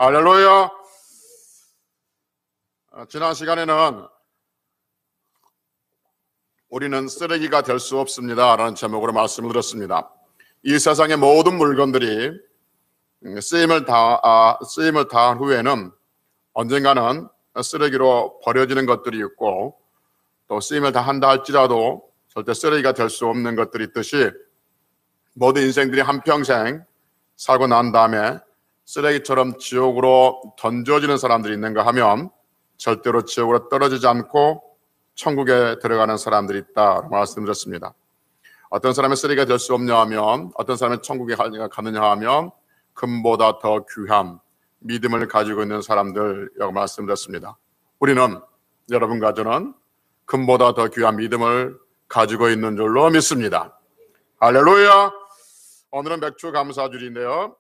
할렐루야. 지난 시간에는 우리는 쓰레기가 될 수 없습니다 라는 제목으로 말씀을 드렸습니다. 이 세상의 모든 물건들이 쓰임을 다한 후에는 언젠가는 쓰레기로 버려지는 것들이 있고, 또 쓰임을 다한다 할지라도 절대 쓰레기가 될 수 없는 것들이 있듯이, 모든 인생들이 한평생 살고 난 다음에 쓰레기처럼 지옥으로 던져지는 사람들이 있는가 하면 절대로 지옥으로 떨어지지 않고 천국에 들어가는 사람들이 있다고 말씀드렸습니다. 어떤 사람의 쓰레기가 될 수 없냐 하면, 어떤 사람의 천국에 가느냐 하면 금보다 더 귀한 믿음을 가지고 있는 사람들이라고 말씀드렸습니다. 우리는, 여러분과 저는 금보다 더 귀한 믿음을 가지고 있는 줄로 믿습니다. 할렐루야. 오늘은 맥주 감사주일인데요,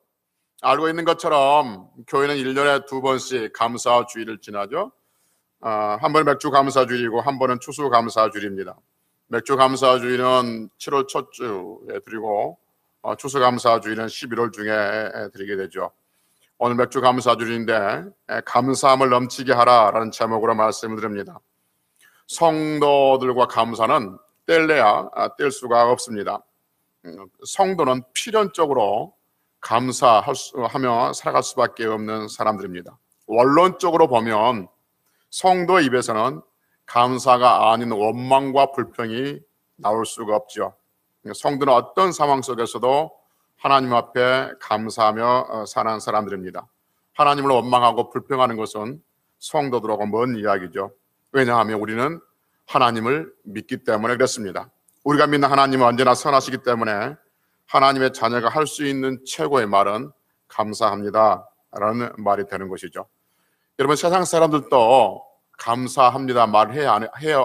알고 있는 것처럼 교회는 1년에 2번씩 감사주일을 지나죠. 한 번은 맥주 감사주일이고 한 번은 추수 감사주일입니다. 맥주 감사주일은 7월 첫 주에 드리고, 추수 감사주일은 11월 중에 드리게 되죠. 오늘 맥주 감사주일인데 감사함을 넘치게 하라라는 제목으로 말씀을 드립니다. 성도들과 감사는 뗄래야 뗄 수가 없습니다. 성도는 필연적으로 감사하며 살아갈 수밖에 없는 사람들입니다. 원론적으로 보면 성도 입에서는 감사가 아닌 원망과 불평이 나올 수가 없죠. 성도는 어떤 상황 속에서도 하나님 앞에 감사하며 사는 사람들입니다. 하나님을 원망하고 불평하는 것은 성도들하고 먼 이야기죠. 왜냐하면 우리는 하나님을 믿기 때문에 그렇습니다. 우리가 믿는 하나님은 언제나 선하시기 때문에 하나님의 자녀가 할 수 있는 최고의 말은 감사합니다 라는 말이 되는 것이죠. 여러분, 세상 사람들도 감사합니다 말해야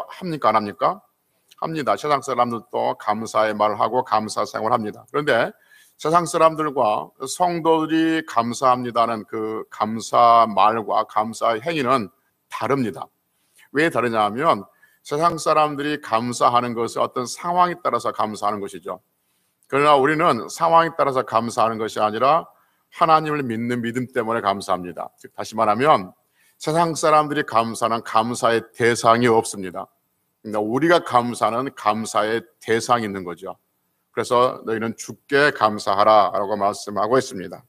합니까? 안 합니까? 합니다. 세상 사람들도 감사의 말을 하고 감사 생활을 합니다. 그런데 세상 사람들과 성도들이 감사합니다는 그 감사 말과 감사 행위는 다릅니다. 왜 다르냐 하면, 세상 사람들이 감사하는 것은 어떤 상황에 따라서 감사하는 것이죠. 그러나 우리는 상황에 따라서 감사하는 것이 아니라 하나님을 믿는 믿음 때문에 감사합니다. 즉, 다시 말하면 세상 사람들이 감사하는 감사의 대상이 없습니다. 우리가 감사하는 감사의 대상이 있는 거죠. 그래서 너희는 주께 감사하라 라고 말씀하고 있습니다.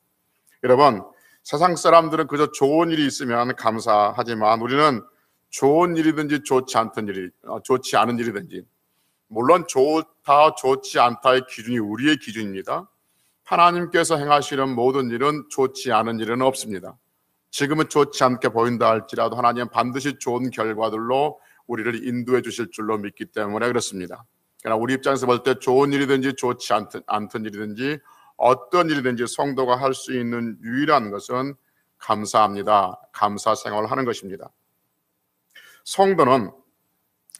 여러분, 세상 사람들은 그저 좋은 일이 있으면 감사하지만 우리는 좋은 일이든지 좋지 않은 일이든지, 물론 좋다 좋지 않다의 기준이 우리의 기준입니다. 하나님께서 행하시는 모든 일은 좋지 않은 일은 없습니다. 지금은 좋지 않게 보인다 할지라도 하나님은 반드시 좋은 결과들로 우리를 인도해 주실 줄로 믿기 때문에 그렇습니다. 그러나 우리 입장에서 볼 때 좋은 일이든지 좋지 않던 일이든지 어떤 일이든지 성도가 할 수 있는 유일한 것은 감사합니다. 감사 생활을 하는 것입니다. 성도는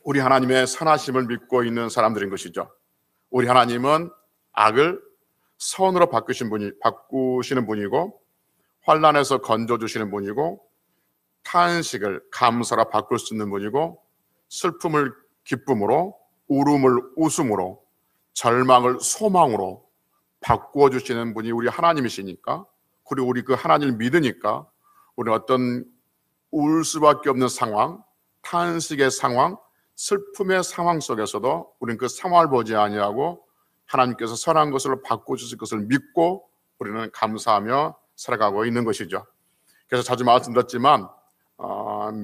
우리 하나님의 선하심을 믿고 있는 사람들인 것이죠. 우리 하나님은 악을 선으로 바꾸시는 분이고, 환난에서 건져주시는 분이고, 탄식을 감사로 바꿀 수 있는 분이고, 슬픔을 기쁨으로, 울음을 웃음으로, 절망을 소망으로 바꾸어 주시는 분이 우리 하나님이시니까, 그리고 우리 그 하나님을 믿으니까 우리는 어떤 울 수밖에 없는 상황, 탄식의 상황, 슬픔의 상황 속에서도 우리는 그 상황을 보지 아니하고 하나님께서 선한 것으로 바꿔주실 것을 믿고 우리는 감사하며 살아가고 있는 것이죠. 그래서 자주 말씀드렸지만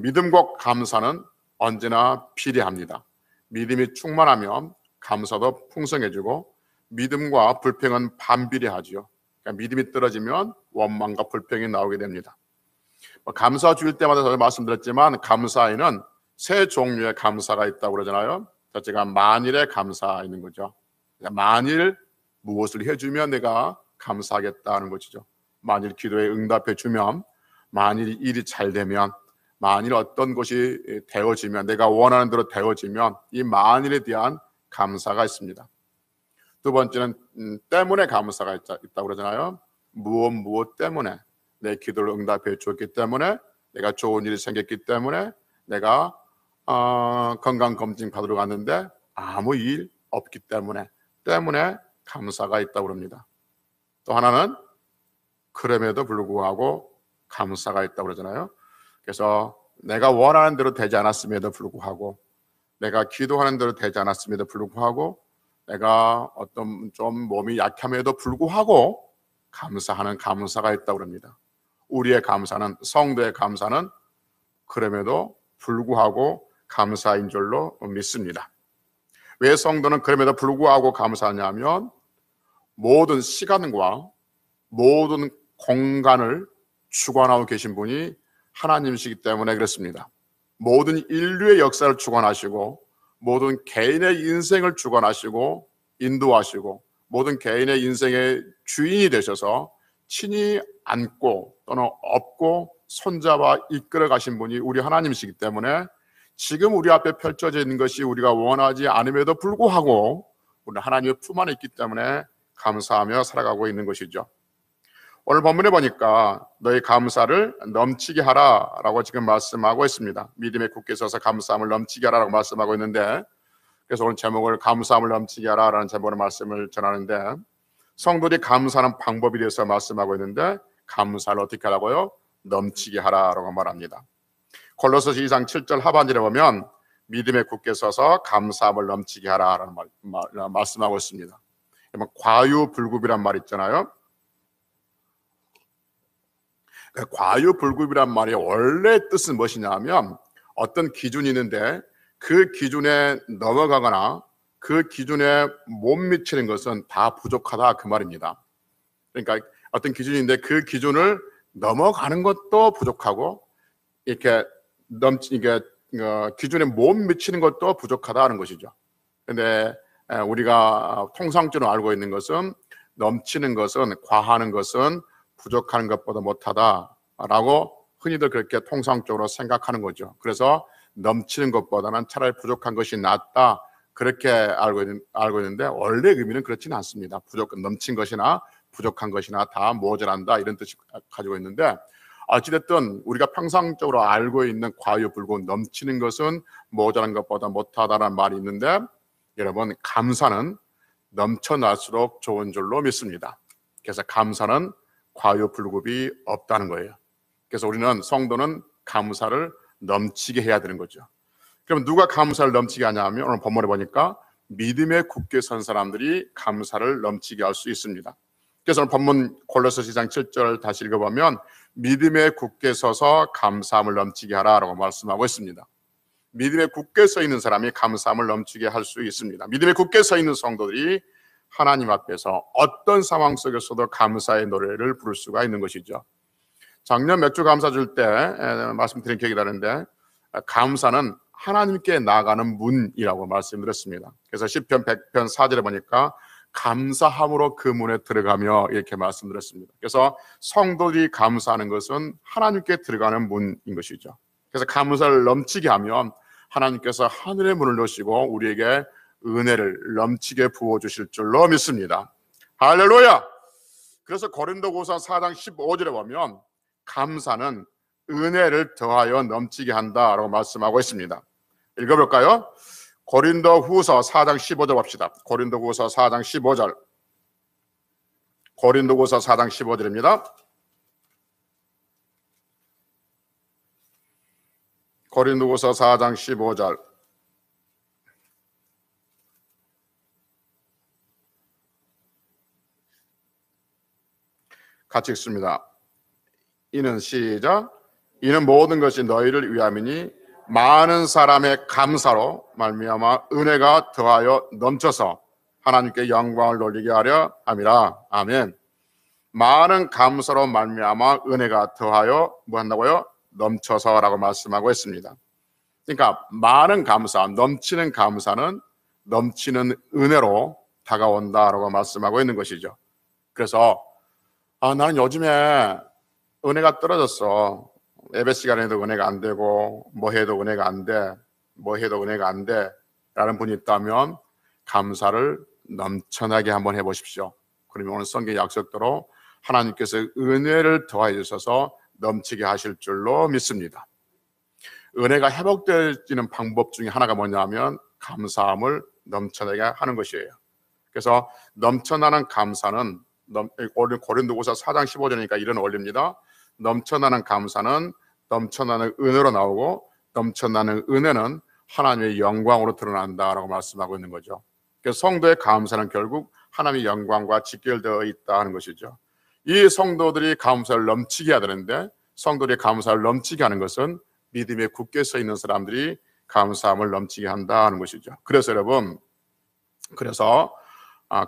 믿음과 감사는 언제나 비례합니다. 믿음이 충만하면 감사도 풍성해지고, 믿음과 불평은 반비례하죠. 그러니까 믿음이 떨어지면 원망과 불평이 나오게 됩니다. 감사 주일 때마다 저도 말씀드렸지만 감사에는 세 종류의 감사가 있다고 그러잖아요. 첫째가 만일의 감사 있는 거죠. 만일 무엇을 해주면 내가 감사하겠다는 것이죠. 만일 기도에 응답해 주면, 만일 일이 잘 되면, 만일 어떤 것이 되어지면, 내가 원하는 대로 되어지면, 이 만일에 대한 감사가 있습니다. 두 번째는 때문에 감사가 있다고 그러잖아요. 무엇 때문에, 내 기도를 응답해 줬기 때문에, 내가 좋은 일이 생겼기 때문에, 내가 건강검진 받으러 갔는데 아무 일 없기 때문에 감사가 있다고 합니다. 또 하나는 그럼에도 불구하고 감사가 있다고 그러잖아요. 그래서 내가 원하는 대로 되지 않았음에도 불구하고, 내가 기도하는 대로 되지 않았음에도 불구하고, 내가 어떤 좀 몸이 약함에도 불구하고 감사하는 감사가 있다고 합니다. 우리의 감사는, 성도의 감사는 그럼에도 불구하고 감사인 줄로 믿습니다. 왜 성도는 그럼에도 불구하고 감사하냐면, 모든 시간과 모든 공간을 주관하고 계신 분이 하나님이시기 때문에 그렇습니다. 모든 인류의 역사를 주관하시고, 모든 개인의 인생을 주관하시고 인도하시고, 모든 개인의 인생의 주인이 되셔서 친히 안고 또는 업고 손잡아 이끌어 가신 분이 우리 하나님이시기 때문에, 지금 우리 앞에 펼쳐져 있는 것이 우리가 원하지 않음에도 불구하고 우리 하나님의 품 안에 있기 때문에 감사하며 살아가고 있는 것이죠. 오늘 본문에 보니까 너희 감사를 넘치게 하라라고 지금 말씀하고 있습니다. 믿음에 굳게 서서 감사함을 넘치게 하라라고 말씀하고 있는데, 그래서 오늘 제목을 감사함을 넘치게 하라라는 제목으로 말씀을 전하는데, 성도들이 감사하는 방법에 대해서 말씀하고 있는데, 감사를 어떻게 하라고요? 넘치게 하라라고 말합니다. 골로새서 2장 7절 하반절에 보면 믿음에 굳게 서서 감사함을 넘치게 하라라는 말씀하고 있습니다. 과유불급이란 말 있잖아요. 과유불급이란 말이 원래 뜻은 무엇이냐면, 어떤 기준이 있는데 그 기준에 넘어가거나 그 기준에 못 미치는 것은 다 부족하다, 그 말입니다. 그러니까 어떤 기준인데 그 기준을 넘어가는 것도 부족하고, 이렇게 기준에 못 미치는 것도 부족하다는 것이죠. 그런데 우리가 통상적으로 알고 있는 것은, 넘치는 것은, 과하는 것은 부족한 것보다 못하다라고 흔히들 그렇게 통상적으로 생각하는 거죠. 그래서 넘치는 것보다는 차라리 부족한 것이 낫다, 그렇게 알고 있는데, 원래 의미는 그렇지는 않습니다. 넘친 것이나 부족한 것이나 다 모자란다, 이런 뜻을 가지고 있는데, 어찌됐든 우리가 평상적으로 알고 있는 과유불급, 넘치는 것은 모자란 것보다 못하다라는 말이 있는데, 여러분, 감사는 넘쳐날수록 좋은 줄로 믿습니다. 그래서 감사는 과유불급이 없다는 거예요. 그래서 우리는, 성도는 감사를 넘치게 해야 되는 거죠. 그럼 누가 감사를 넘치게 하냐면, 오늘 본문에 보니까 믿음에 굳게 선 사람들이 감사를 넘치게 할 수 있습니다. 그래서 오늘 본문 골로새서 2장 7절 다시 읽어보면 믿음에 굳게 서서 감사함을 넘치게 하라라고 말씀하고 있습니다. 믿음에 굳게 서 있는 사람이 감사함을 넘치게 할 수 있습니다. 믿음에 굳게 서 있는 성도들이 하나님 앞에서 어떤 상황 속에서도 감사의 노래를 부를 수가 있는 것이죠. 작년 맥주 감사 줄 때 말씀드린 기억이 나는데, 감사는 하나님께 나아가는 문이라고 말씀드렸습니다. 그래서 시편 100편 4절에 보니까 감사함으로 그 문에 들어가며, 이렇게 말씀드렸습니다. 그래서 성도들이 감사하는 것은 하나님께 들어가는 문인 것이죠. 그래서 감사를 넘치게 하면 하나님께서 하늘의 문을 여시고 우리에게 은혜를 넘치게 부어주실 줄로 믿습니다. 할렐루야! 그래서 고린도후서 4장 15절에 보면 감사는 은혜를 더하여 넘치게 한다라고 말씀하고 있습니다. 읽어볼까요? 고린도후서 4장 15절 봅시다. 고린도후서 4장 15절. 고린도후서 4장 15절입니다. 고린도후서 4장 15절. 같이 읽습니다. 이는 시작. 이는 모든 것이 너희를 위함이니 많은 사람의 감사로 말미암아 은혜가 더하여 넘쳐서 하나님께 영광을 돌리게 하려 함이라. 아멘. 많은 감사로 말미암아 은혜가 더하여 뭐 한다고요? 넘쳐서라고 말씀하고 있습니다. 그러니까 많은 감사, 넘치는 감사는 넘치는 은혜로 다가온다라고 말씀하고 있는 것이죠. 그래서 나는 요즘에 은혜가 떨어졌어. 예배 시간에도 은혜가 안 되고 뭐 해도 은혜가 안 돼. 뭐 해도 은혜가 안 돼. 라는 분이 있다면 감사를 넘쳐나게 한번 해보십시오. 그러면 오늘 성경 약속대로 하나님께서 은혜를 더하여 주셔서 넘치게 하실 줄로 믿습니다. 은혜가 회복되는 방법 중에 하나가 뭐냐면 감사함을 넘쳐나게 하는 것이에요. 그래서 넘쳐나는 감사는 고린도후서 4장 15절이니까 이런 원리입니다. 넘쳐나는 감사는 넘쳐나는 은혜로 나오고 넘쳐나는 은혜는 하나님의 영광으로 드러난다라고 말씀하고 있는 거죠. 그래서 성도의 감사는 결국 하나님의 영광과 직결되어 있다는 것이죠. 이 성도들이 감사를 넘치게 해야 되는데 성도들이 감사를 넘치게 하는 것은 믿음에 굳게 서 있는 사람들이 감사함을 넘치게 한다는 것이죠. 그래서 여러분,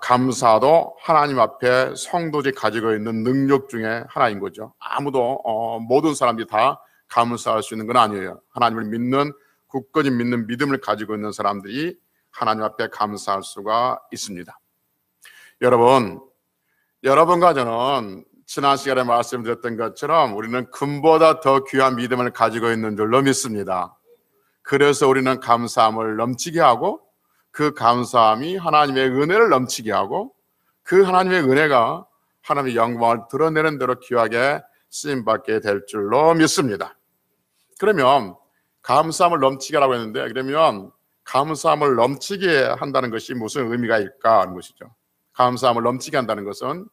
감사도 하나님 앞에 성도들이 가지고 있는 능력 중에 하나인 거죠. 아무도 모든 사람들이 다 감사할 수 있는 건 아니에요. 하나님을 믿는 굳건히 믿는 믿음을 가지고 있는 사람들이 하나님 앞에 감사할 수가 있습니다. 여러분과 저는 지난 시간에 말씀드렸던 것처럼 우리는 금보다 더 귀한 믿음을 가지고 있는 줄로 믿습니다. 그래서 우리는 감사함을 넘치게 하고 그 감사함이 하나님의 은혜를 넘치게 하고 그 하나님의 은혜가 하나님의 영광을 드러내는 대로 귀하게 쓰임받게 될 줄로 믿습니다. 그러면 감사함을 넘치게 하라고 했는데 그러면 감사함을 넘치게 한다는 것이 무슨 의미가 있을까 하는 것이죠. 감사함을 넘치게 한다는 것은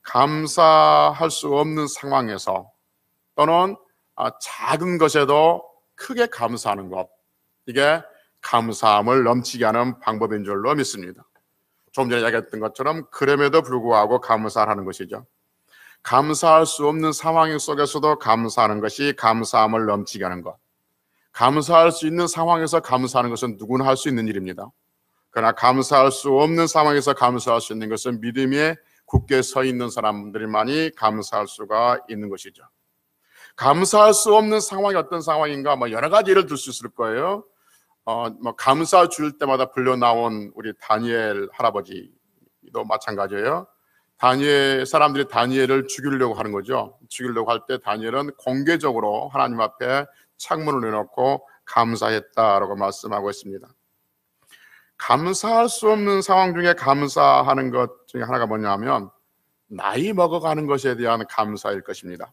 감사할 수 없는 상황에서 또는 작은 것에도 크게 감사하는 것, 이게 감사함을 넘치게 하는 방법인 줄로 믿습니다. 좀 전에 이야기했던 것처럼 그럼에도 불구하고 감사하는 것이죠. 감사할 수 없는 상황 속에서도 감사하는 것이 감사함을 넘치게 하는 것. 감사할 수 있는 상황에서 감사하는 것은 누구나 할 수 있는 일입니다. 그러나 감사할 수 없는 상황에서 감사할 수 있는 것은 믿음에 굳게 서 있는 사람들만이 감사할 수가 있는 것이죠. 감사할 수 없는 상황이 어떤 상황인가? 여러 가지 예를 들 수 있을 거예요. 감사 줄 때마다 불려 나온 우리 다니엘 할아버지도 마찬가지예요. 사람들이 다니엘을 죽이려고 하는 거죠. 죽이려고 할 때 다니엘은 공개적으로 하나님 앞에 창문을 내놓고 감사했다라고 말씀하고 있습니다. 감사할 수 없는 상황 중에 감사하는 것 중에 하나가 뭐냐면 나이 먹어가는 것에 대한 감사일 것입니다.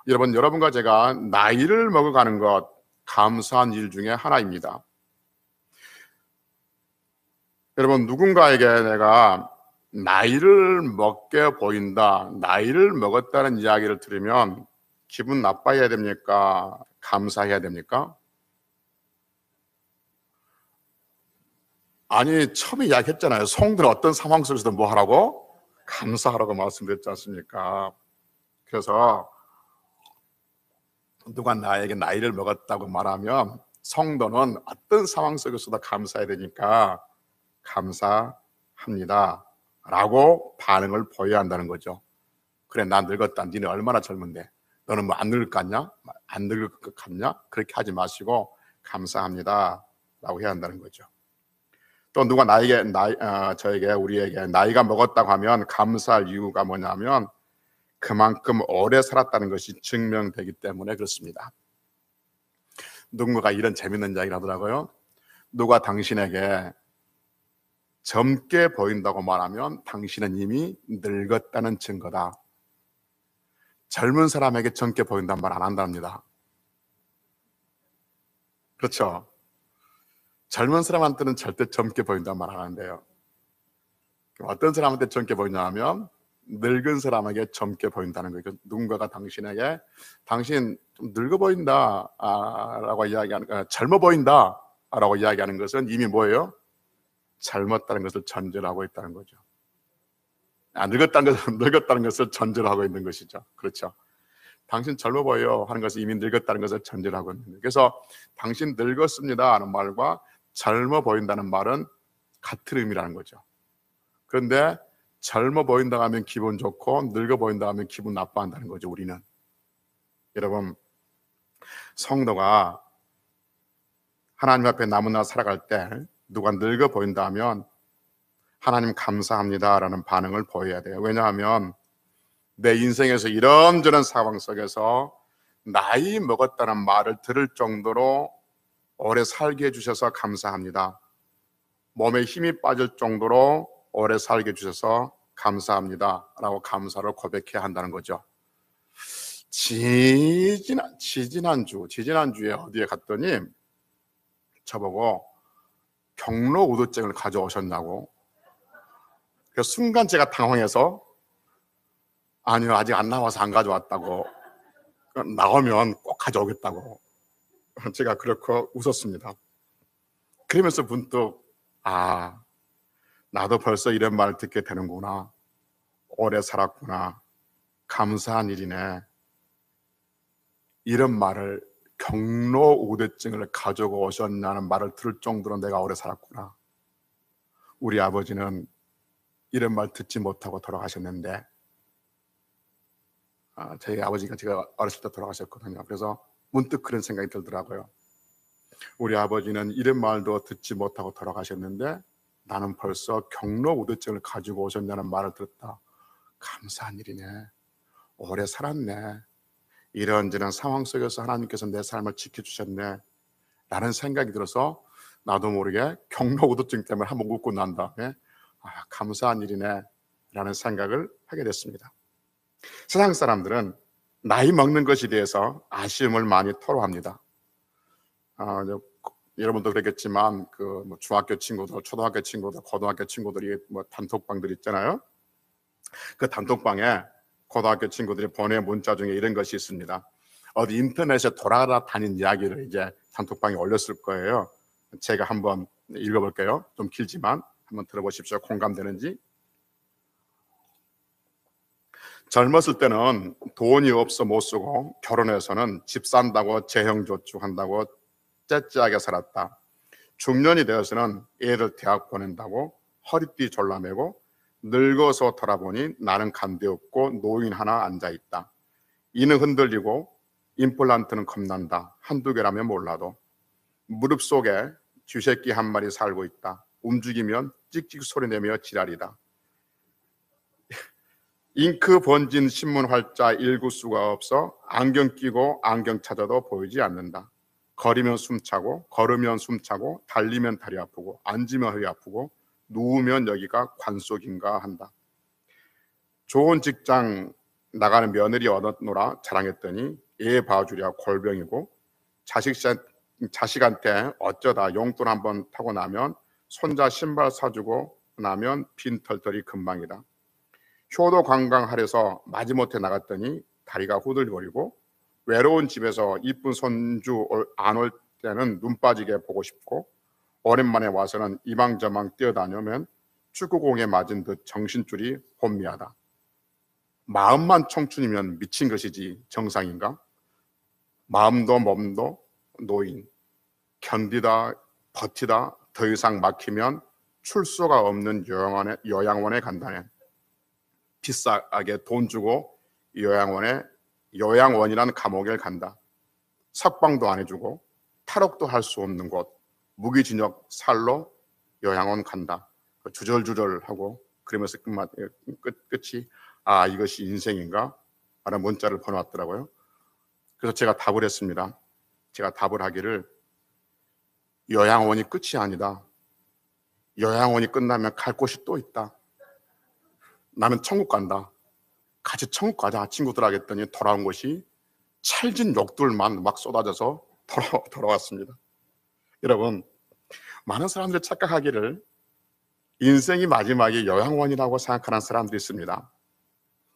여러분과 제가 나이를 먹어가는 것 감사한 일 중에 하나입니다. 여러분, 누군가에게 내가 나이를 먹게 보인다, 나이를 먹었다는 이야기를 들으면 기분 나빠해야 됩니까? 감사해야 됩니까? 아니, 처음에 이야기했잖아요. 성도는 어떤 상황 속에서도 뭐 하라고? 감사하라고 말씀드렸지 않습니까? 그래서 누가 나에게 나이를 먹었다고 말하면 성도는 어떤 상황 속에서도 감사해야 되니까 감사합니다 라고 반응을 보여야 한다는 거죠. 그래, 나 늙었다. 니네 얼마나 젊은데 너는 뭐 안 늙을 것 같냐? 안 늙을 것 같냐? 그렇게 하지 마시고 감사합니다 라고 해야 한다는 거죠. 또 누가 우리에게 나이가 먹었다고 하면 감사할 이유가 뭐냐면 그만큼 오래 살았다는 것이 증명되기 때문에 그렇습니다. 누군가가 이런 재밌는 이야기를 하더라고요. 누가 당신에게 젊게 보인다고 말하면 당신은 이미 늙었다는 증거다. 젊은 사람에게 젊게 보인다는 말 안 한답니다. 그렇죠? 젊은 사람한테는 절대 젊게 보인다는 말 안 하는데요. 어떤 사람한테 젊게 보이냐 하면 늙은 사람에게 젊게 보인다는 거죠. 누군가가 당신에게 당신 좀 늙어 보인다 라고 이야기하는, 젊어 보인다 라고 이야기하는 것은 이미 뭐예요? 젊었다는 것을 전제로 하고 있다는 거죠. 늙었다는 것을 전제로 하고 있는 것이죠. 그렇죠. 당신 젊어 보여 하는 것은 이미 늙었다는 것을 전제로 하고 있는 거예요. 그래서 당신 늙었습니다 하는 말과 젊어 보인다는 말은 같은 의미라는 거죠. 그런데 젊어 보인다 하면 기분 좋고 늙어 보인다 하면 기분 나빠한다는 거죠. 우리는. 여러분, 성도가 하나님 앞에 남은 살아갈 때 누가 늙어 보인다 하면 하나님 감사합니다 라는 반응을 보여야 돼요. 왜냐하면 내 인생에서 이런저런 상황 속에서 나이 먹었다는 말을 들을 정도로 오래 살게 해주셔서 감사합니다. 몸에 힘이 빠질 정도로 오래 살게 해주셔서 감사합니다 라고 감사를 고백해야 한다는 거죠. 지지난주에 어디에 갔더니 저보고 경로 우도증을 가져오셨냐고. 그래서 순간 제가 당황해서 아니요, 아직 안 나와서 안 가져왔다고 나오면 꼭 가져오겠다고 제가 그렇게 웃었습니다. 그러면서 문득 나도 벌써 이런 말을 듣게 되는구나. 오래 살았구나. 감사한 일이네. 이런 말을, 경로 우대증을 가지고 오셨냐는 말을 들을 정도로 내가 오래 살았구나. 우리 아버지는 이런 말 듣지 못하고 돌아가셨는데, 저희 아버지가 제가 어렸을 때 돌아가셨거든요. 그래서 문득 그런 생각이 들더라고요. 우리 아버지는 이런 말도 듣지 못하고 돌아가셨는데 나는 벌써 경로 우대증을 가지고 오셨냐는 말을 들었다. 감사한 일이네. 오래 살았네. 이런저런 상황 속에서 하나님께서 내 삶을 지켜주셨네 라는 생각이 들어서 나도 모르게 경로 우대증 때문에 한번 웃고 난 다음에 감사한 일이네 라는 생각을 하게 됐습니다. 세상 사람들은 나이 먹는 것에 대해서 아쉬움을 많이 토로합니다. 여러분도 그랬겠지만 중학교 친구들, 초등학교 친구들, 고등학교 친구들이 단톡방들 있잖아요. 그 단톡방에 고등학교 친구들이 보낸 문자 중에 이런 것이 있습니다. 어디 인터넷에 돌아다닌 이야기를 이제 단톡방에 올렸을 거예요. 제가 한번 읽어볼게요. 좀 길지만 한번 들어보십시오. 공감되는지. 젊었을 때는 돈이 없어 못 쓰고 결혼해서는 집 산다고 재형저축한다고 째째하게 살았다. 중년이 되어서는 애를 대학 보낸다고 허리띠 졸라매고 늙어서 돌아보니 나는 간대 없고 노인 하나 앉아있다. 이는 흔들리고 임플란트는 겁난다. 한두 개라면 몰라도. 무릎 속에 쥐새끼 한 마리 살고 있다. 움직이면 찍찍 소리내며 지랄이다. 잉크 번진 신문 활자 읽을 수가 없어 안경 끼고 안경 찾아도 보이지 않는다. 걸으면 숨차고 걸으면 숨차고 달리면 다리 아프고 앉으면 허리 아프고 누우면 여기가 관속인가 한다. 좋은 직장 나가는 며느리 얻었노라 자랑했더니 애 봐주랴 골병이고 자식한테 어쩌다 용돈 한번 타고 나면 손자 신발 사주고 나면 빈털털이 금방이다. 효도 관광하려서 마지못해 나갔더니 다리가 후들거리고 외로운 집에서 이쁜 손주 안 올 때는 눈 빠지게 보고 싶고 오랜만에 와서는 이방저방 뛰어다니면 축구공에 맞은 듯 정신줄이 혼미하다. 마음만 청춘이면 미친 것이지 정상인가? 마음도 몸도 노인. 견디다 버티다 더 이상 막히면 출소가 없는 요양원에 간다네. 비싸게 돈 주고 요양원이라는 감옥에 간다. 석방도 안 해주고 탈옥도 할 수 없는 곳, 무기징역 살로 요양원 간다. 주절주절하고 그러면서 끝이 이것이 인생인가? 라는 문자를 보내왔더라고요. 그래서 제가 답을 했습니다. 제가 답을 하기를 요양원이 끝이 아니다. 요양원이 끝나면 갈 곳이 또 있다. 나는 천국 간다. 같이 천국 가자 친구들 하겠더니 돌아온 것이 찰진 욕들만 막 쏟아져서 돌아왔습니다. 여러분, 많은 사람들이 착각하기를 인생이 마지막이 요양원이라고 생각하는 사람들이 있습니다.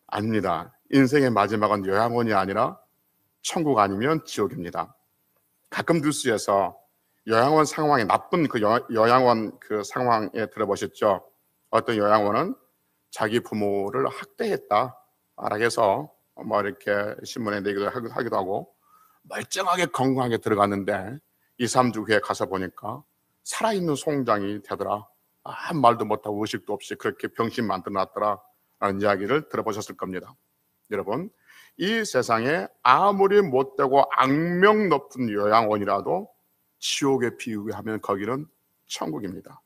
아닙니다. 인생의 마지막은 요양원이 아니라 천국 아니면 지옥입니다. 가끔 뉴스에서 요양원 상황이 나쁜 요양원 상황에 들어보셨죠? 어떤 요양원은 자기 부모를 학대했다 라고 해서 이렇게 신문에 내기도 하기도 하고 멀쩡하게 건강하게 들어갔는데 2, 3주 후에 가서 보니까 살아있는 송장이 되더라. 아무 말도 못하고 의식도 없이 그렇게 병신 만들어놨더라 라는 이야기를 들어보셨을 겁니다. 여러분, 이 세상에 아무리 못되고 악명 높은 요양원이라도 지옥에 비유하면 거기는 천국입니다.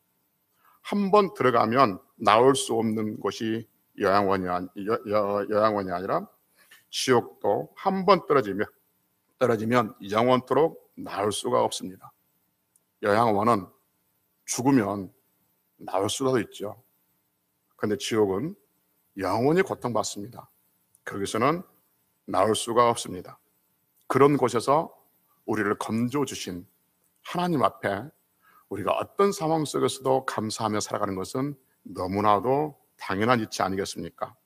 한 번 들어가면 나올 수 없는 곳이 요양원이 아니라 지옥도 한 번 떨어지면 영원토록 나올 수가 없습니다. 요양원은 죽으면 나올 수도 있죠. 그런데 지옥은 영원히 고통받습니다. 거기서는 나올 수가 없습니다. 그런 곳에서 우리를 건져 주신 하나님 앞에 우리가 어떤 상황 속에서도 감사하며 살아가는 것은 너무나도 당연한 이치 아니겠습니까?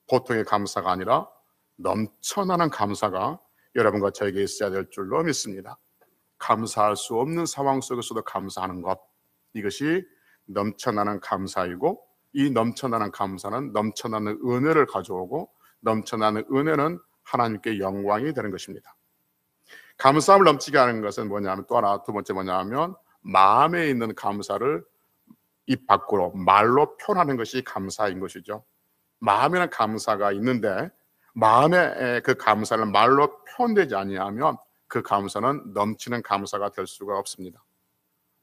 보통의 감사가 아니라 넘쳐나는 감사가 여러분과 저에게 있어야 될 줄로 믿습니다. 감사할 수 없는 상황 속에서도 감사하는 것, 이것이 넘쳐나는 감사이고, 이 넘쳐나는 감사는 넘쳐나는 은혜를 가져오고, 넘쳐나는 은혜는 하나님께 영광이 되는 것입니다. 감사함을 넘치게 하는 것은 뭐냐면, 또 하나 두 번째 뭐냐면 마음에 있는 감사를 입 밖으로 말로 표현하는 것이 감사인 것이죠. 마음에는 감사가 있는데 마음의 그 감사를 말로 표현되지 아니하면 그 감사는 넘치는 감사가 될 수가 없습니다.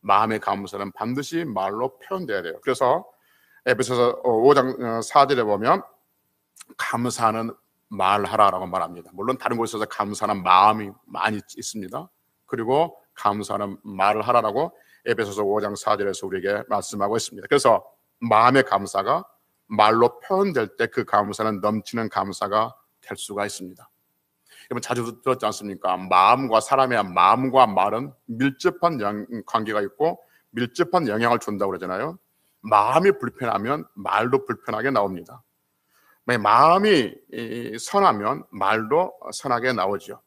마음의 감사는 반드시 말로 표현돼야 돼요. 그래서 에베소서 5장 4절에 보면 감사는 말하라라고 말합니다. 물론 다른 곳에서 감사는 마음이 많이 있습니다. 그리고 감사는 말을 하라라고 에베소서 5장 4절에서 우리에게 말씀하고 있습니다. 그래서 마음의 감사가 말로 표현될 때 그 감사는 넘치는 감사가 될 수가 있습니다. 여러분 자주 들었지 않습니까? 사람의 마음과 말은 밀접한 관계가 있고 밀접한 영향을 준다고 그러잖아요. 마음이 불편하면 말도 불편하게 나옵니다. 마음이 선하면 말도 선하게 나오죠.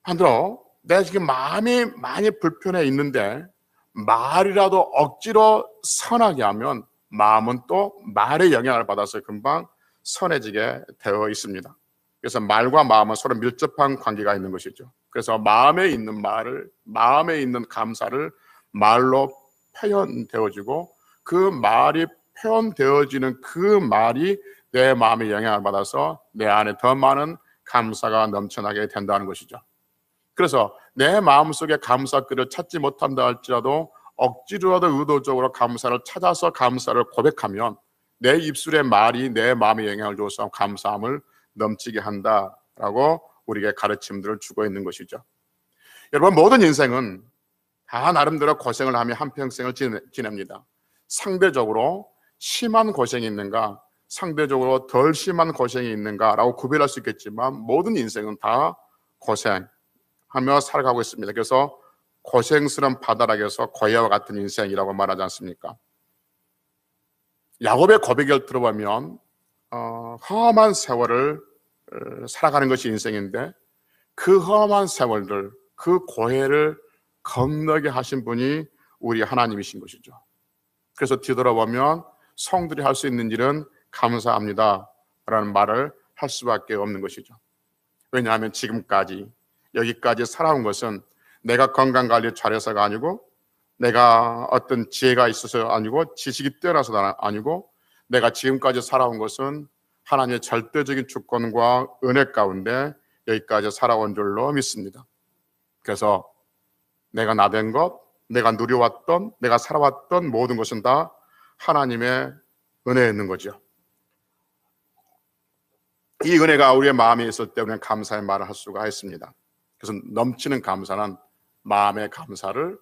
반대로 내가 지금 마음이 많이 불편해 있는데 말이라도 억지로 선하게 하면 마음은 또 말의 영향을 받아서 금방 선해지게 되어 있습니다. 그래서 말과 마음은 서로 밀접한 관계가 있는 것이죠. 그래서 마음에 있는 감사를 말로 표현되어지고 그 말이 표현되어지는 그 말이 내 마음의 영향을 받아서 내 안에 더 많은 감사가 넘쳐나게 된다는 것이죠. 그래서 내 마음속에 감사글을 찾지 못한다 할지라도 억지로라도 의도적으로 감사를 찾아서 감사를 고백하면 내 입술의 말이 내 마음에 영향을 줘서 감사함을 넘치게 한다라고 우리에게 가르침들을 주고 있는 것이죠. 여러분 모든 인생은 다 나름대로 고생을 하며 한평생을 지냅니다. 상대적으로 심한 고생이 있는가, 상대적으로 덜 심한 고생이 있는가라고 구별할 수 있겠지만 모든 인생은 다 고생하며 살아가고 있습니다. 그래서 고생스러운 바다락에서 고해와 같은 인생이라고 말하지 않습니까? 야곱의 고백을 들어보면 험한 세월을 살아가는 것이 인생인데 그 험한 세월들, 그 고해를 건너게 하신 분이 우리 하나님이신 것이죠. 그래서 뒤돌아보면 성들이 할 수 있는 일은 감사합니다 라는 말을 할 수밖에 없는 것이죠. 왜냐하면 지금까지 여기까지 살아온 것은 내가 건강관리 잘해서가 아니고 내가 어떤 지혜가 있어서 아니고 지식이 뛰어나서가 아니고 내가 지금까지 살아온 것은 하나님의 절대적인 주권과 은혜 가운데 여기까지 살아온 줄로 믿습니다. 그래서 내가 나된 것, 내가 누려왔던, 내가 살아왔던 모든 것은 다 하나님의 은혜에 있는 거죠. 이 은혜가 우리의 마음에 있을 때 우리는 감사의 말을 할 수가 있습니다. 그래서 넘치는 감사는 마음의 감사를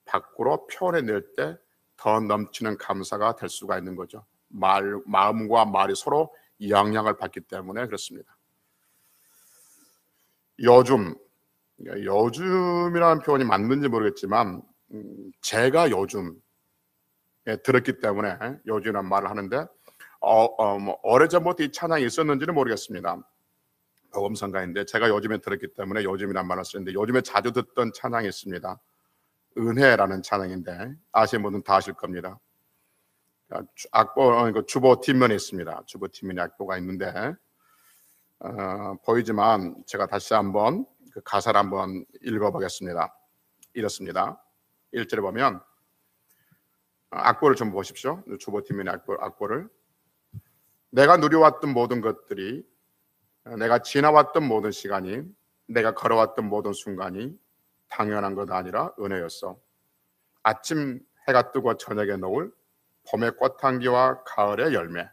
밖으로 표현해낼 때 더 넘치는 감사가 될 수가 있는 거죠. 마음과 말이 서로 영향을 받기 때문에 그렇습니다. 요즘이라는 표현이 맞는지 모르겠지만 제가 요즘에 들었기 때문에 요즘이라는 말을 하는데 오래전부터 이 찬양이 있었는지는 모르겠습니다. 복음성가인데 제가 요즘에 들었기 때문에 요즘이라는 말을 쓰는데 요즘에 자주 듣던 찬양이 있습니다. 은혜라는 찬양인데 아시는 분은 다 아실 겁니다. 악보 주보 뒷면에 있습니다. 주보 뒷면에 악보가 있는데 보이지만 제가 다시 한번 그 가사를 한번 읽어보겠습니다. 이렇습니다. 1절에 보면 악보를 좀 보십시오. 주보 뒷면의 악보를 내가 누려왔던 모든 것들이, 내가 지나왔던 모든 시간이, 내가 걸어왔던 모든 순간이 당연한 것 아니라 은혜였어. 아침 해가 뜨고 저녁에 노을, 봄의 꽃향기와 가을의 열매,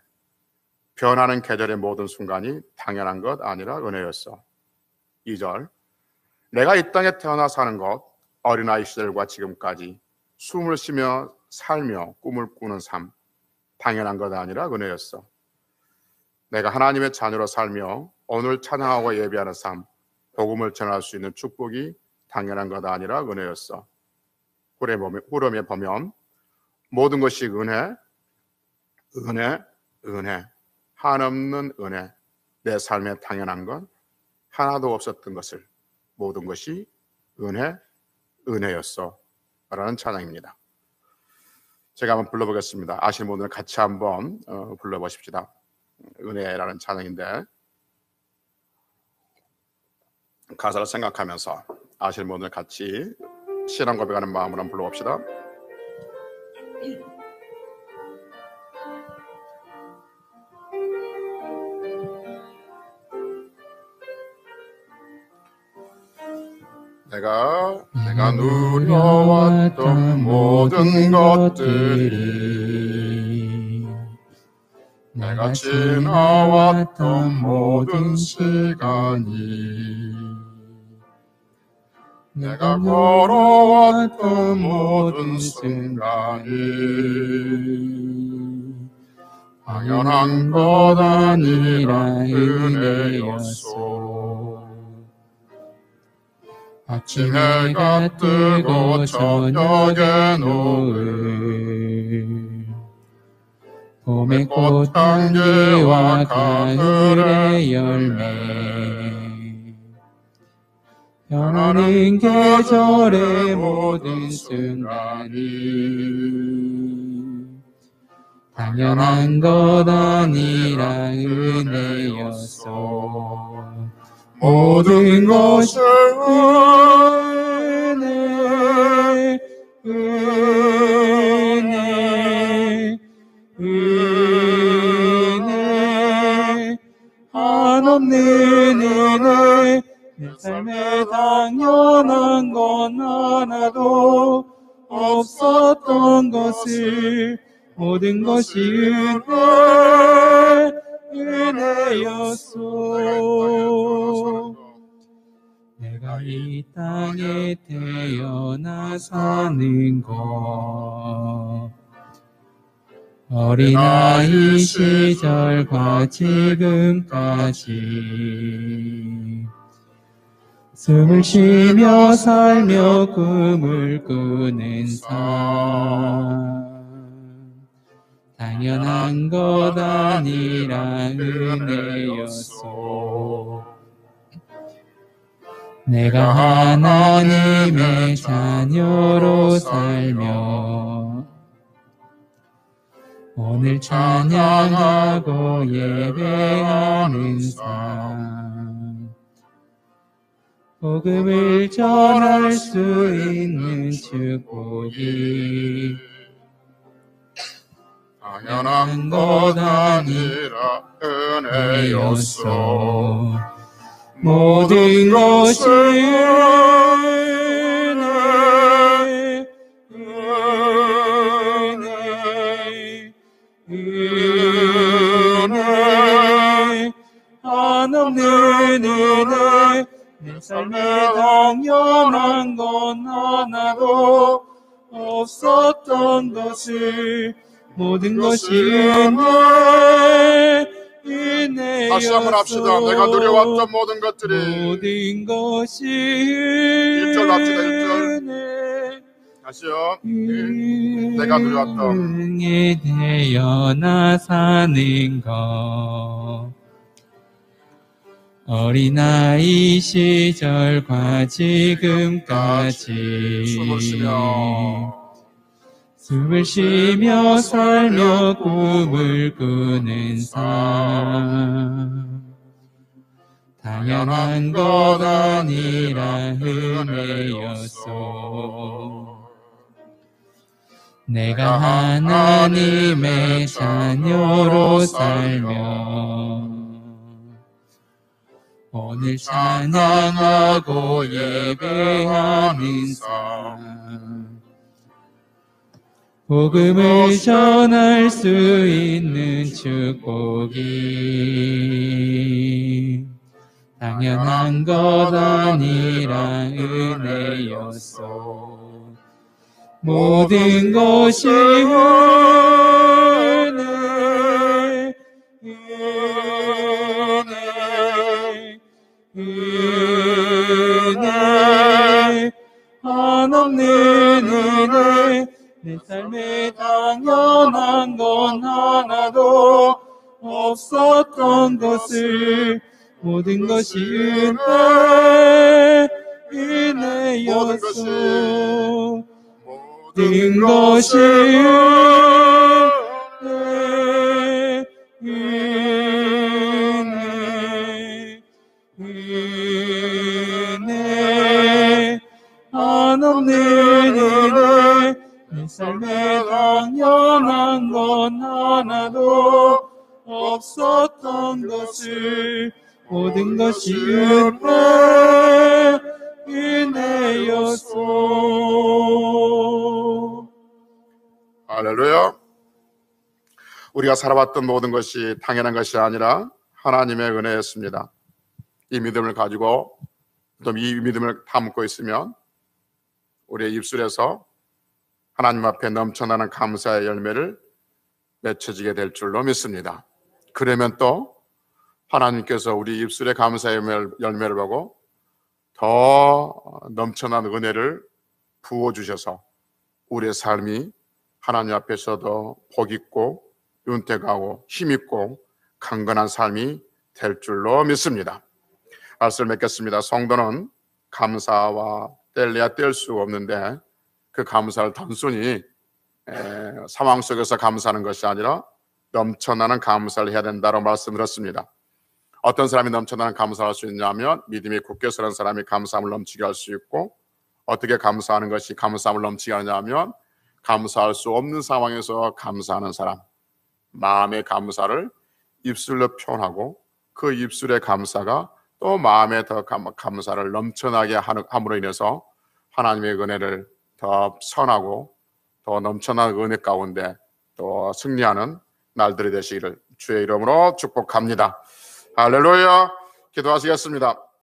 변하는 계절의 모든 순간이 당연한 것 아니라 은혜였어. 2절 내가 이 땅에 태어나 사는 것, 어린아이 시절과 지금까지 숨을 쉬며 살며 꿈을 꾸는 삶, 당연한 것 아니라 은혜였어. 내가 하나님의 자녀로 살며 오늘 찬양하고 예배하는 삶, 복음을 전할 수 있는 축복이 당연한 것 아니라 은혜였어. 후렴에 보면 모든 것이 은혜, 한없는 은혜, 내 삶에 당연한 건 하나도 없었던 것을 모든 것이 은혜였어 라는 찬양입니다. 제가 한번 불러보겠습니다. 아시는 분들 같이 한번 불러보십시다. 은혜라는 찬양인데 가사를 생각하면서 아시는 분들 같이 신앙 고백하는 마음으로 한번 불러봅시다. 내가 누려왔던 모든 것들이, 내가 지나왔던 모든 시간이, 내가 걸어왔던 모든 순간이 당연한 것 아니라 은혜였소. 아침 해가 뜨고 저녁에 노을, 봄의 꽃향기와 가을의 열매, 변하는 계절의 모든 순간이 당연한 것 아니라 은혜였소. 모든 것이 은혜, 은혜, 은혜, 한없는 은혜. 내 삶에 당연한 건 하나도 없었던 것을, 모든 것이 은혜였소. 내가 이 땅에 태어나 사는 것, 어린아이 시절과 지금까지 숨을 쉬며 살며 꿈을 꾸는 삶, 당연한 것 아니라 은혜였소. 내가 하나님의 자녀로 살며 오늘 찬양하고 예배하는 삶, 복음을 전할 수 있는 축복이 당연한 것 아니라 은혜였소. 모든 것이 은혜, 은혜, 은혜, 한없는 은혜. 내 삶에 당연한 건 하나도 없었던 것을, 모든 것이 은혜였소. 다시 한번 합시다. 내가 누려왔던 모든 것들이, 모든 것이 1절 합시다. 1절 다시요. 내가 누려왔던 은혜 되어나 사는 것, 어린아이 시절과 지금까지 숨을 쉬며 살며 꿈을 꾸는 삶, 당연한 것 아니라 은혜였소. 내가 하나님의 자녀로 살며 오늘 찬양하고 예배하는 삶, 복음을 전할 수 있는 축복이 당연한 것 아니라 은혜였소. 모든 것이 은혜, 은혜, 은혜, 한없는 은혜. 내 삶에 당연한 건 하나도 없었던 것을, 모든 것이 은혜였소. 모든 것이 은혜 한없는 은혜. 내 삶에 당연한 건 하나도 없었던 것을 모든 것이 은혜였소. 할렐루야. 우리가 살아왔던 모든 것이 당연한 것이 아니라 하나님의 은혜였습니다. 이 믿음을 가지고 또 이 믿음을 담고 있으면 우리의 입술에서 하나님 앞에 넘쳐나는 감사의 열매를 맺혀지게 될 줄로 믿습니다. 그러면 또 하나님께서 우리 입술의 감사의 열매를 보고 더 넘쳐난 은혜를 부어주셔서 우리의 삶이 하나님 앞에서도 복있고 윤택하고 힘있고 강건한 삶이 될 줄로 믿습니다. 말씀을 맺겠습니다. 성도는 감사와 뗄래야 뗄 수가 없는데 그 감사를 단순히 상황 속에서 감사하는 것이 아니라 넘쳐나는 감사를 해야 된다고 말씀드렸습니다. 어떤 사람이 넘쳐나는 감사할 수 있냐면 믿음이 굳게 서는 사람이 감사함을 넘치게 할 수 있고, 어떻게 감사하는 것이 감사함을 넘치게 하냐면 감사할 수 없는 상황에서 감사하는 사람, 마음의 감사를 입술로 표현하고 그 입술의 감사가 또 마음에 더 감사를 넘쳐나게 함으로 인해서 하나님의 은혜를 더 선하고 더 넘쳐난 은혜 가운데 또 승리하는 날들이 되시기를 주의 이름으로 축복합니다. 할렐루야. 기도하시겠습니다.